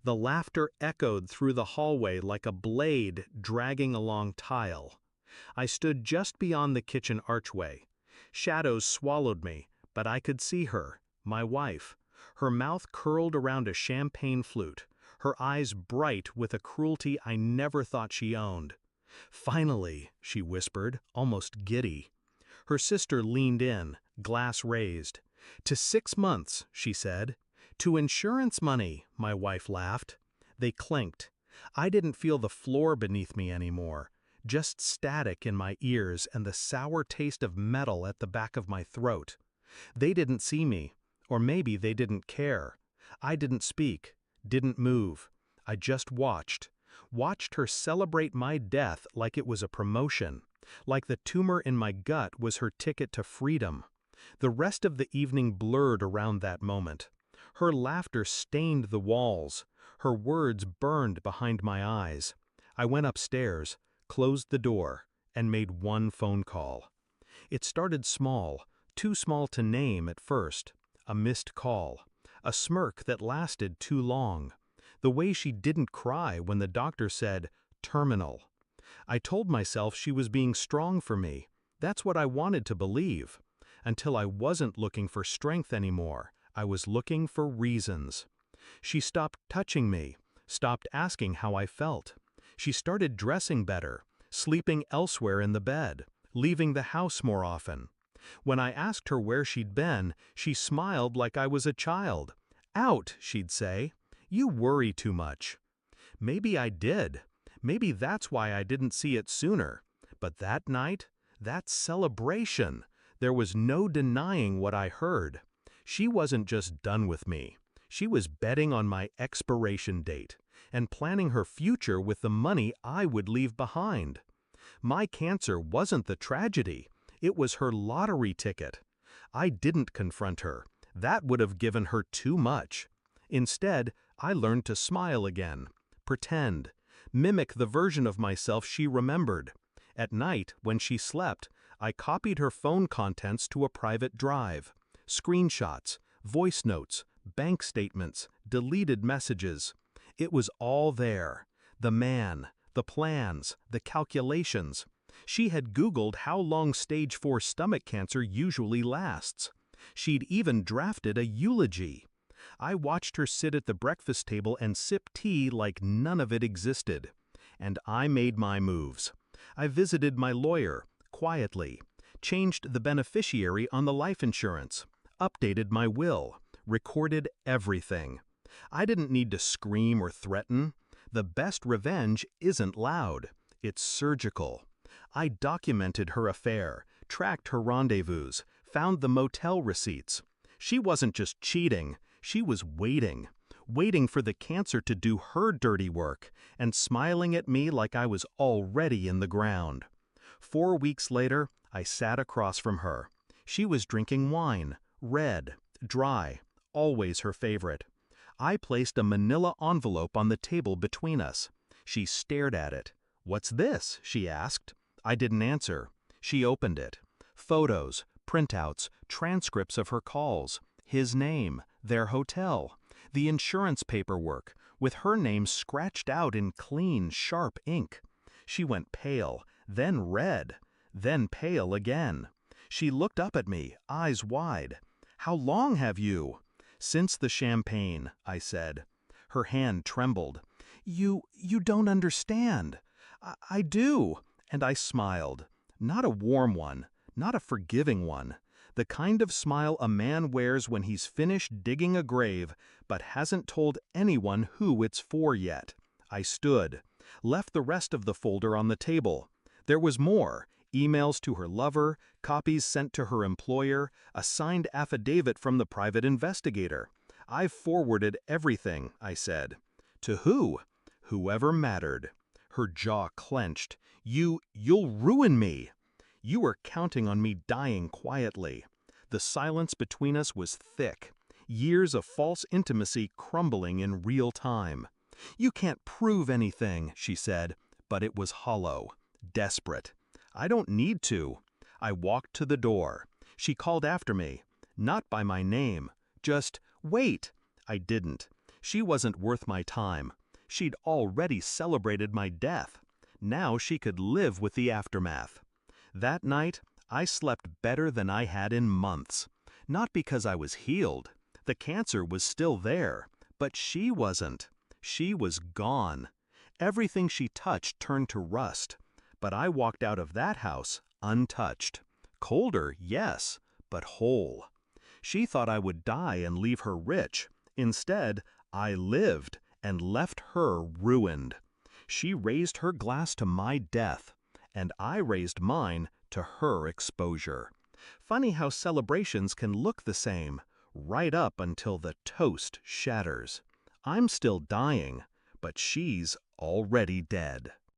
The laughter echoed through the hallway like a blade dragging along tile. I stood just beyond the kitchen archway. Shadows swallowed me, but I could see her, my wife, her mouth curled around a champagne flute, her eyes bright with a cruelty I never thought she owned. "Finally," she whispered, almost giddy. Her sister leaned in, glass raised. "To 6 months," she said. "To insurance money," my wife laughed. They clinked. I didn't feel the floor beneath me anymore, just static in my ears and the sour taste of metal at the back of my throat. They didn't see me, or maybe they didn't care. I didn't speak, didn't move. I just watched her celebrate my death like it was a promotion, like the tumor in my gut was her ticket to freedom. The rest of the evening blurred around that moment. Her laughter stained the walls. Her words burned behind my eyes. I went upstairs, closed the door, and made one phone call. It started small, too small to name at first. A missed call. A smirk that lasted too long. The way she didn't cry when the doctor said, "terminal." I told myself she was being strong for me. That's what I wanted to believe. Until I wasn't looking for strength anymore. I was looking for reasons. She stopped touching me, stopped asking how I felt. She started dressing better, sleeping elsewhere in the bed, leaving the house more often. When I asked her where she'd been, she smiled like I was a child. "Out," she'd say. "You worry too much." Maybe I did. Maybe that's why I didn't see it sooner. But that night, that celebration, there was no denying what I heard. She wasn't just done with me. She was betting on my expiration date and planning her future with the money I would leave behind. My cancer wasn't the tragedy. It was her lottery ticket. I didn't confront her. That would have given her too much. Instead, I learned to smile again, pretend, mimic the version of myself she remembered. At night, when she slept, I copied her phone contents to a private drive. Screenshots, voice notes, bank statements, deleted messages. It was all there. The man, the plans, the calculations. She had Googled how long stage 4 stomach cancer usually lasts. She'd even drafted a eulogy. I watched her sit at the breakfast table and sip tea like none of it existed. And I made my moves. I visited my lawyer, quietly, changed the beneficiary on the life insurance, updated my will, recorded everything. I didn't need to scream or threaten. The best revenge isn't loud. It's surgical. I documented her affair, tracked her rendezvous, found the motel receipts. She wasn't just cheating, she was waiting for the cancer to do her dirty work, and smiling at me like I was already in the ground. 4 weeks later, I sat across from her. She was drinking wine, red, dry, always her favorite. I placed a manila envelope on the table between us. She stared at it. "What's this?" she asked. I didn't answer. She opened it. Photos, printouts, transcripts of her calls, his name, their hotel, the insurance paperwork, with her name scratched out in clean, sharp ink. She went pale, then red, then pale again. She looked up at me, eyes wide. "How long have you?" "Since the champagne," I said. Her hand trembled. You don't understand." I do." And I smiled. Not a warm one, not a forgiving one. The kind of smile a man wears when he's finished digging a grave, but hasn't told anyone who it's for yet. I stood, left the rest of the folder on the table. There was more. Emails to her lover, copies sent to her employer, a signed affidavit from the private investigator. "I've forwarded everything," I said. "To who?" "Whoever mattered." Her jaw clenched. You'll ruin me." "You were counting on me dying quietly." The silence between us was thick. Years of false intimacy crumbling in real time. "You can't prove anything," she said, but it was hollow, desperate. "I don't need to." I walked to the door. She called after me, not by my name, just, "Wait." I didn't. She wasn't worth my time. She'd already celebrated my death. Now she could live with the aftermath. That night, I slept better than I had in months. Not because I was healed. The cancer was still there, but she wasn't. She was gone. Everything she touched turned to rust. But I walked out of that house untouched. Colder, yes, but whole. She thought I would die and leave her rich. Instead, I lived and left her ruined. She raised her glass to my death, and I raised mine to her exposure. Funny how celebrations can look the same, right up until the toast shatters. I'm still dying, but she's already dead.